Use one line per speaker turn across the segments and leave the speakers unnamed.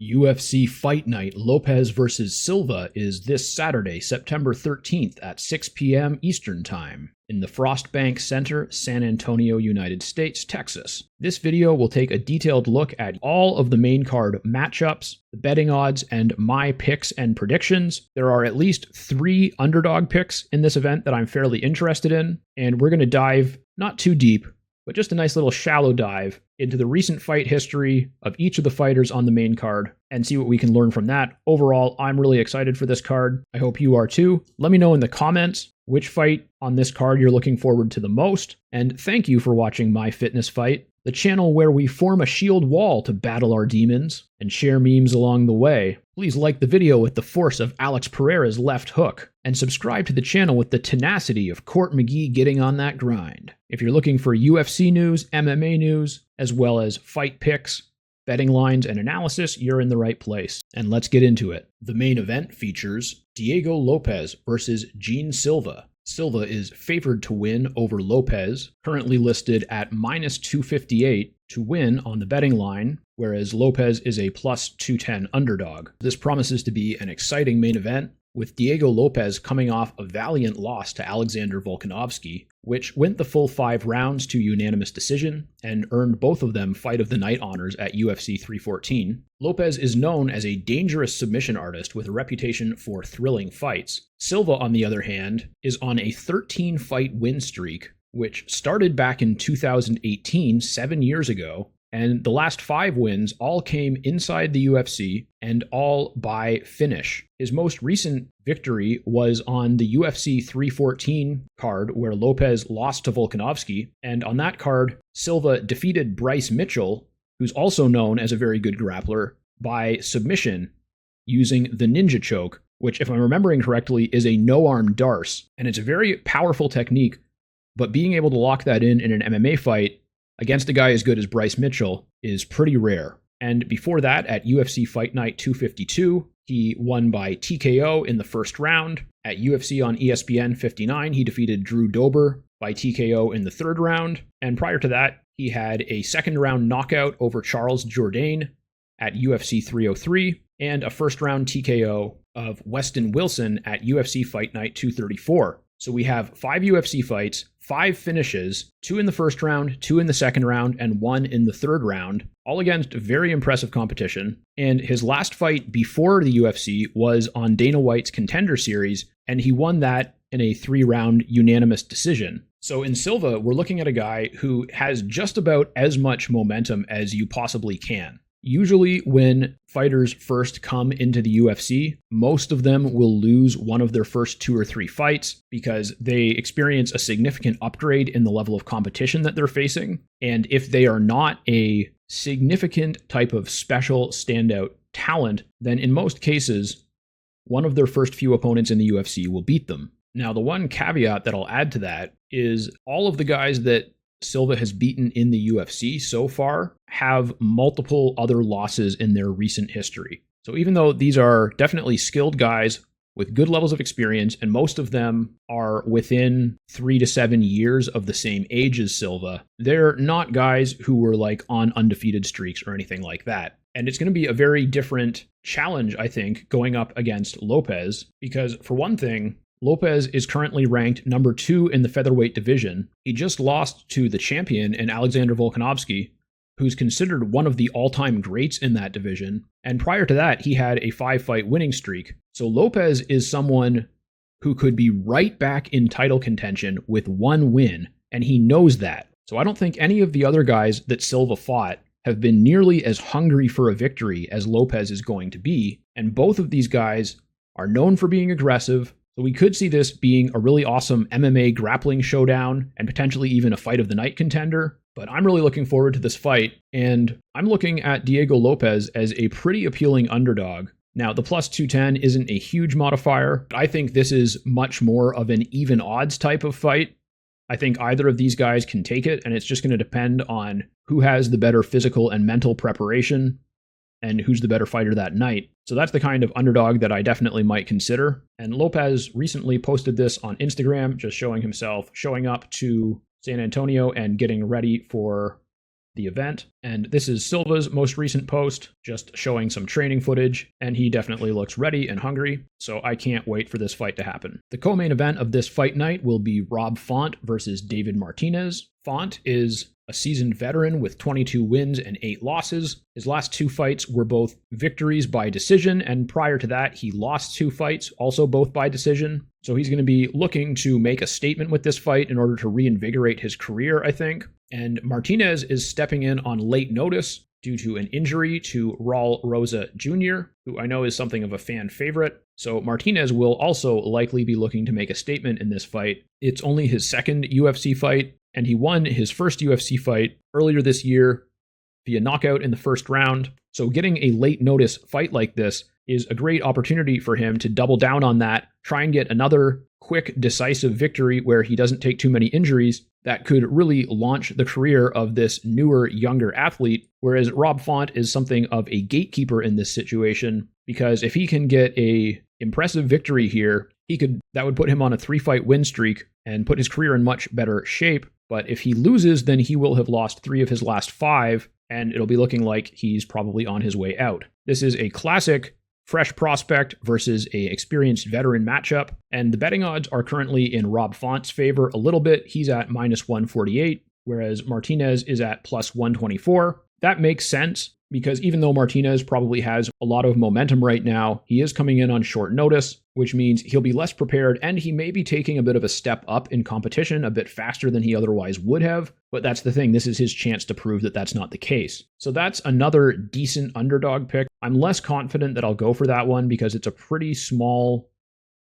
UFC Fight Night Lopes vs. Silva is this Saturday, September 13th at 6 p.m. Eastern Time in the Frostbank Center, San Antonio, United States, Texas. This video will take a detailed look at all of the main card matchups, the betting odds, and my picks and predictions. There are at least 3 underdog picks in this event that I'm fairly interested in, and we're going to dive not too deep, but just a nice little shallow dive into the recent fight history of each of the fighters on the main card and see what we can learn from that. Overall, I'm really excited for this card. I hope you are too. Let me know in the comments which fight on this card you're looking forward to the most. And thank you for watching My Fitness Fight, the channel where we form a shield wall to battle our demons and share memes along the way. Please like the video with the force of Alex Pereira's left hook, and subscribe to the channel with the tenacity of Court McGee getting on that grind. If you're looking for UFC news, MMA news, as well as fight picks, betting lines, and analysis, you're in the right place. And let's get into it. The main event features Diego Lopes versus Jean Silva. Silva is favored to win over Lopes, currently listed at -258 to win on the betting line, whereas Lopes is a +210 underdog. This promises to be an exciting main event, with Diego Lopes coming off a valiant loss to Alexander Volkanovski, which went the full 5 rounds to unanimous decision and earned both of them Fight of the Night honors at UFC 314. Lopes is known as a dangerous submission artist with a reputation for thrilling fights. Silva, on the other hand, is on a 13-fight win streak, which started back in 2018, 7 years ago, and the last 5 wins all came inside the UFC and all by finish. His most recent victory was on the UFC 314 card, where Lopes lost to Volkanovski, and on that card, Silva defeated Bryce Mitchell, who's also known as a very good grappler, by submission using the ninja choke, which, if I'm remembering correctly, is a no-arm darce, and it's a very powerful technique, but being able to lock that in an MMA fight against a guy as good as Bryce Mitchell is pretty rare. And before that, at UFC Fight Night 252, he won by TKO in the first round. At UFC on ESPN 59, he defeated Drew Dober by TKO in the 3rd round. And prior to that, he had a 2nd round knockout over Charles Jourdain at UFC 303 and a 1st round TKO of Weston Wilson at UFC Fight Night 234. So we have 5 UFC fights, 5 finishes, 2 in the 1st round, 2 in the 2nd round, and 1 in the 3rd round, all against very impressive competition. And his last fight before the UFC was on Dana White's Contender Series, and he won that in a 3-round unanimous decision. So in Silva, we're looking at a guy who has just about as much momentum as you possibly can. Usually when fighters first come into the UFC, most of them will lose one of their first 2 or 3 fights because they experience a significant upgrade in the level of competition that they're facing. And if they are not a significant type of special standout talent, then in most cases, one of their first few opponents in the UFC will beat them. Now, the one caveat that I'll add to that is all of the guys that Silva has beaten in the UFC so far have multiple other losses in their recent history. So even though these are definitely skilled guys with good levels of experience, and most of them are within 3 to 7 years of the same age as Silva, they're not guys who were like on undefeated streaks or anything like that. And it's going to be a very different challenge, I think, going up against Lopes, because for one thing, Lopes is currently ranked number 2 in the featherweight division. He just lost to the champion in Alexander Volkanovski, who's considered one of the all-time greats in that division. And prior to that, he had a 5-fight winning streak. So Lopes is someone who could be right back in title contention with 1 win, and he knows that. So I don't think any of the other guys that Silva fought have been nearly as hungry for a victory as Lopes is going to be. And both of these guys are known for being aggressive. So we could see this being a really awesome MMA grappling showdown and potentially even a fight of the night contender. But I'm really looking forward to this fight, and I'm looking at Diego Lopes as a pretty appealing underdog. Now, the +210 isn't a huge modifier, but I think this is much more of an even odds type of fight. I think either of these guys can take it, and it's just going to depend on who has the better physical and mental preparation and who's the better fighter that night. So that's the kind of underdog that I definitely might consider. And Lopes recently posted this on Instagram, just showing himself showing up to San Antonio and getting ready for the event. And this is Silva's most recent post, just showing some training footage, and he definitely looks ready and hungry, so I can't wait for this fight to happen. The co-main event of this fight night will be Rob Font versus David Martinez. Font is a seasoned veteran with 22 wins and 8 losses. His last 2 fights were both victories by decision, and prior to that, he lost 2 fights, also both by decision. So he's going to be looking to make a statement with this fight in order to reinvigorate his career, I think. And Martinez is stepping in on late notice due to an injury to Raul Rosa Jr., who I know is something of a fan favorite. So Martinez will also likely be looking to make a statement in this fight. It's only his second UFC fight, and he won his first UFC fight earlier this year via knockout in the first round. So getting a late notice fight like this is a great opportunity for him to double down on that, try and get another quick, decisive victory where he doesn't take too many injuries that could really launch the career of this newer, younger athlete, whereas Rob Font is something of a gatekeeper in this situation, because if he can get a impressive victory here, that would put him on a 3-fight win streak and put his career in much better shape. But if he loses, then he will have lost 3 of his last 5, and it'll be looking like he's probably on his way out. This is a classic fresh prospect versus a experienced veteran matchup, and the betting odds are currently in Rob Font's favor a little bit. He's at -148, whereas Martinez is at +124. That makes sense, because even though Martinez probably has a lot of momentum right now, he is coming in on short notice, which means he'll be less prepared, and he may be taking a bit of a step up in competition a bit faster than he otherwise would have. But that's the thing, this is his chance to prove that that's not the case. So that's another decent underdog pick. I'm less confident that I'll go for that one because it's a pretty small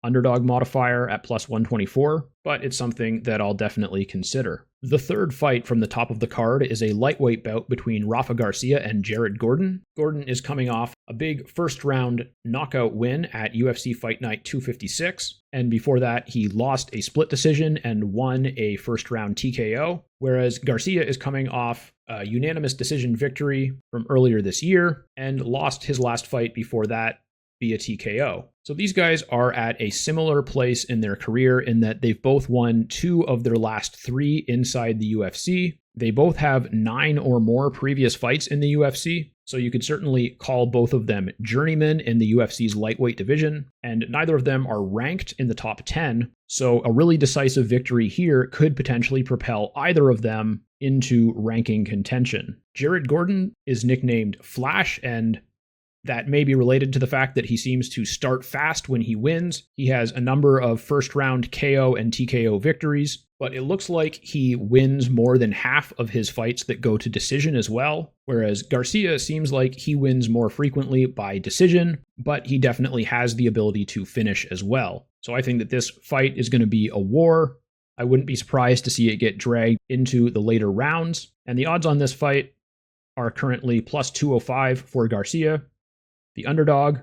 underdog modifier at +124, but it's something that I'll definitely consider. The third fight from the top of the card is a lightweight bout between Rafa Garcia and Jared Gordon. Gordon is coming off a big first-round knockout win at UFC Fight Night 256, and before that, he lost a split decision and won a first-round TKO, whereas Garcia is coming off a unanimous decision victory from earlier this year and lost his last fight before that via TKO. So these guys are at a similar place in their career in that they've both won 2 of their last 3 inside the UFC. They both have 9 or more previous fights in the UFC, so you could certainly call both of them journeymen in the UFC's lightweight division, and neither of them are ranked in the top 10, so a really decisive victory here could potentially propel either of them into ranking contention. Jared Gordon is nicknamed Flash, and that may be related to the fact that he seems to start fast when he wins. He has a number of first-round KO and TKO victories, but it looks like he wins more than half of his fights that go to decision as well, whereas Garcia seems like he wins more frequently by decision, but he definitely has the ability to finish as well. So I think that this fight is going to be a war. I wouldn't be surprised to see it get dragged into the later rounds, and the odds on this fight are currently +205 for Garcia, the underdog,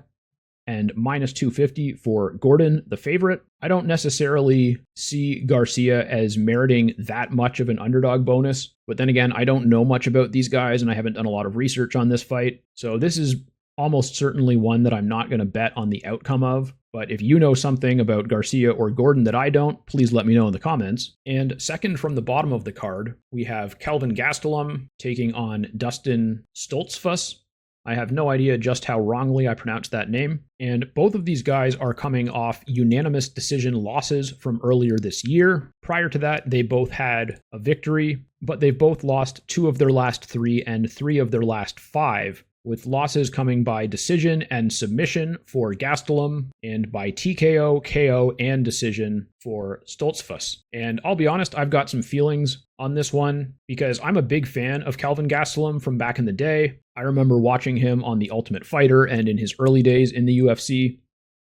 and -250 for Gordon, the favorite. I don't necessarily see Garcia as meriting that much of an underdog bonus, but then again, I don't know much about these guys and I haven't done a lot of research on this fight. So this is almost certainly one that I'm not going to bet on the outcome of. But if you know something about Garcia or Gordon that I don't, please let me know in the comments. And second from the bottom of the card, we have Kelvin Gastelum taking on Dustin Stoltzfus. I have no idea just how wrongly I pronounced that name. And both of these guys are coming off unanimous decision losses from earlier this year. Prior to that, they both had a victory, but they've both lost 2 of their last 3 and 3 of their last 5, with losses coming by decision and submission for Gastelum and by TKO, KO, and decision for Stoltzfus. And I'll be honest, I've got some feelings on this one because I'm a big fan of Kelvin Gastelum from back in the day. I remember watching him on The Ultimate Fighter and in his early days in the UFC.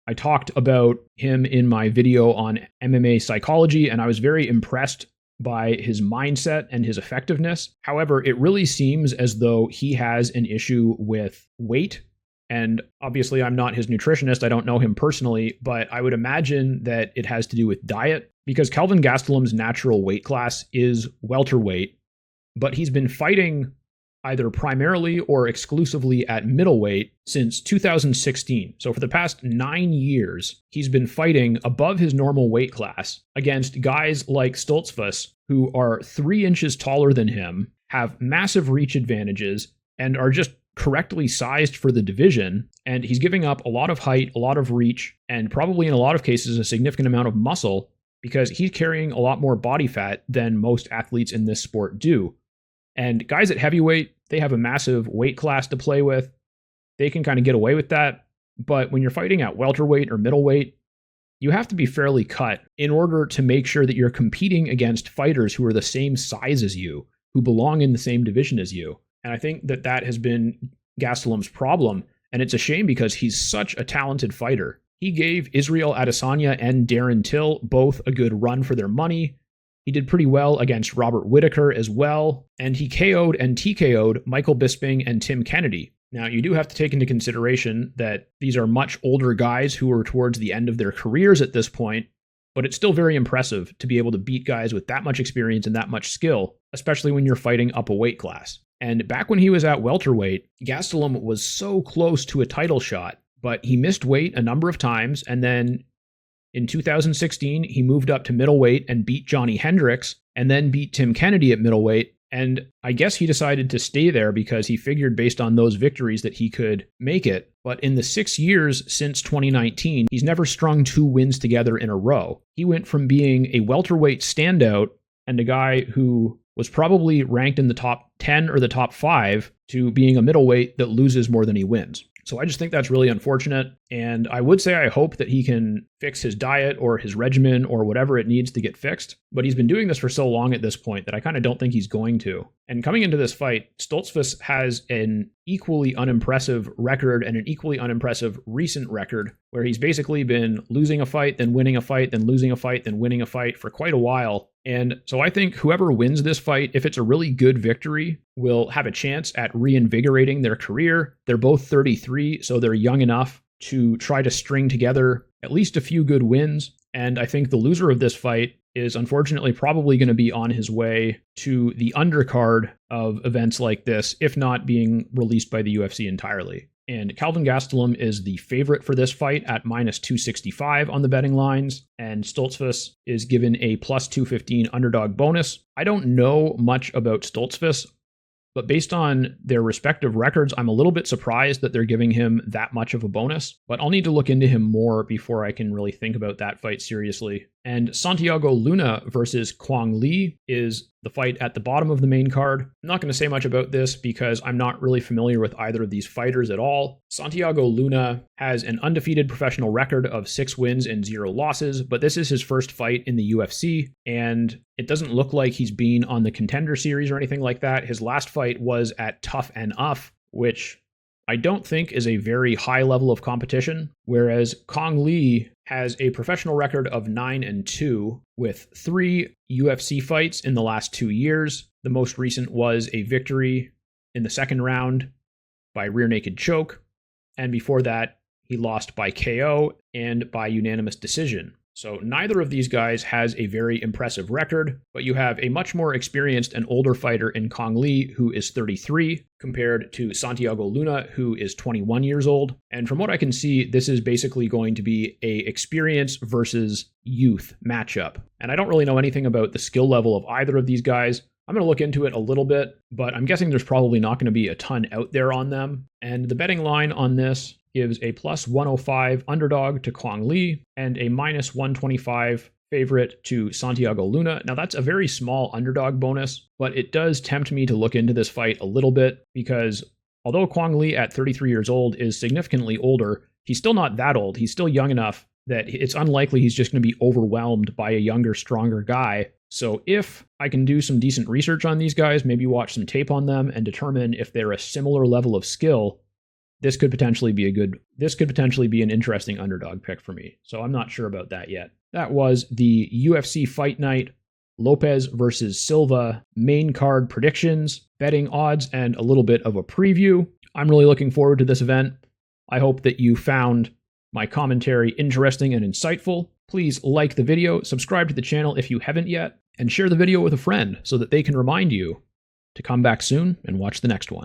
I talked about him in my video on MMA psychology, and I was very impressed by his mindset and his effectiveness. However, it really seems as though he has an issue with weight. And obviously, I'm not his nutritionist. I don't know him personally, but I would imagine that it has to do with diet because Kelvin Gastelum's natural weight class is welterweight, but he's been fighting either primarily or exclusively at middleweight since 2016. So for the past 9 years, he's been fighting above his normal weight class against guys like Stoltzfus, who are 3 inches taller than him, have massive reach advantages and are just correctly sized for the division, and he's giving up a lot of height, a lot of reach, and probably in a lot of cases a significant amount of muscle because he's carrying a lot more body fat than most athletes in this sport do. And guys at heavyweight, they have a massive weight class to play with. They can kind of get away with that. But when you're fighting at welterweight or middleweight, you have to be fairly cut in order to make sure that you're competing against fighters who are the same size as you, who belong in the same division as you. And I think that that has been Gastelum's problem. And it's a shame because he's such a talented fighter. He gave Israel Adesanya and Darren Till both a good run for their money. He did pretty well against Robert Whittaker as well. And he KO'd and TKO'd Michael Bisping and Tim Kennedy. Now, you do have to take into consideration that these are much older guys who are towards the end of their careers at this point, but it's still very impressive to be able to beat guys with that much experience and that much skill, especially when you're fighting up a weight class. And back when he was at welterweight, Gastelum was so close to a title shot, but he missed weight a number of times, and then in 2016, he moved up to middleweight and beat Johnny Hendricks, and then beat Tim Kennedy at middleweight. And I guess he decided to stay there because he figured based on those victories that he could make it. But in the 6 years since 2019, he's never strung 2 wins together in a row. He went from being a welterweight standout and a guy who was probably ranked in the top 10 or the top 5 to being a middleweight that loses more than he wins. So I just think that's really unfortunate. And I would say I hope that he can fix his diet or his regimen or whatever it needs to get fixed. But he's been doing this for so long at this point that I kind of don't think he's going to. And coming into this fight, Stoltzfus has an equally unimpressive record and an equally unimpressive recent record where he's basically been losing a fight, then winning a fight, then losing a fight, then winning a fight for quite a while. And so I think whoever wins this fight, if it's a really good victory, will have a chance at reinvigorating their career. They're both 33, so they're young enough to try to string together at least a few good wins. And I think the loser of this fight is unfortunately probably going to be on his way to the undercard of events like this, if not being released by the UFC entirely. And Kelvin Gastelum is the favorite for this fight at minus 265 on the betting lines, and Stoltzfus is given a plus 215 underdog bonus. I don't know much about Stoltzfus, but based on their respective records, I'm a little bit surprised that they're giving him that much of a bonus, but I'll need to look into him more before I can really think about that fight seriously. And Santiago Luna versus Kwang Lee is the fight at the bottom of the main card. I'm not going to say much about this because I'm not really familiar with either of these fighters at all. Santiago Luna has an undefeated professional record of 6 wins and 0 losses, but this is his first fight in the UFC, and it doesn't look like he's been on the Contender Series or anything like that. His last fight was at Tough and Uff, which I don't think is a very high level of competition, whereas Kwang Lee has a professional record of 9-2 with 3 UFC fights in the last 2 years. The most recent was a victory in the second round by rear naked choke, and before that, he lost by KO and by unanimous decision. So neither of these guys has a very impressive record, but you have a much more experienced and older fighter in Kwang Lee, who is 33, compared to Santiago Luna, who is 21 years old. And from what I can see, this is basically going to be a experience versus youth matchup. And I don't really know anything about the skill level of either of these guys. I'm going to look into it a little bit, but I'm guessing there's probably not going to be a ton out there on them. And the betting line on this gives a plus 105 underdog to Kwang Lee and a minus 125 favorite to Santiago Luna. Now that's a very small underdog bonus, but it does tempt me to look into this fight a little bit because although Kwang Lee at 33 years old is significantly older, he's still not that old. He's still young enough that it's unlikely he's just going to be overwhelmed by a younger, stronger guy. So if I can do some decent research on these guys, maybe watch some tape on them and determine if they're a similar level of skill, this could potentially be an interesting underdog pick for me. So I'm not sure about that yet. That was the UFC Fight Night Lopes versus Silva main card predictions, betting odds, and a little bit of a preview. I'm really looking forward to this event. I hope that you found my commentary interesting and insightful. Please like the video, subscribe to the channel if you haven't yet, and share the video with a friend so that they can remind you to come back soon and watch the next one.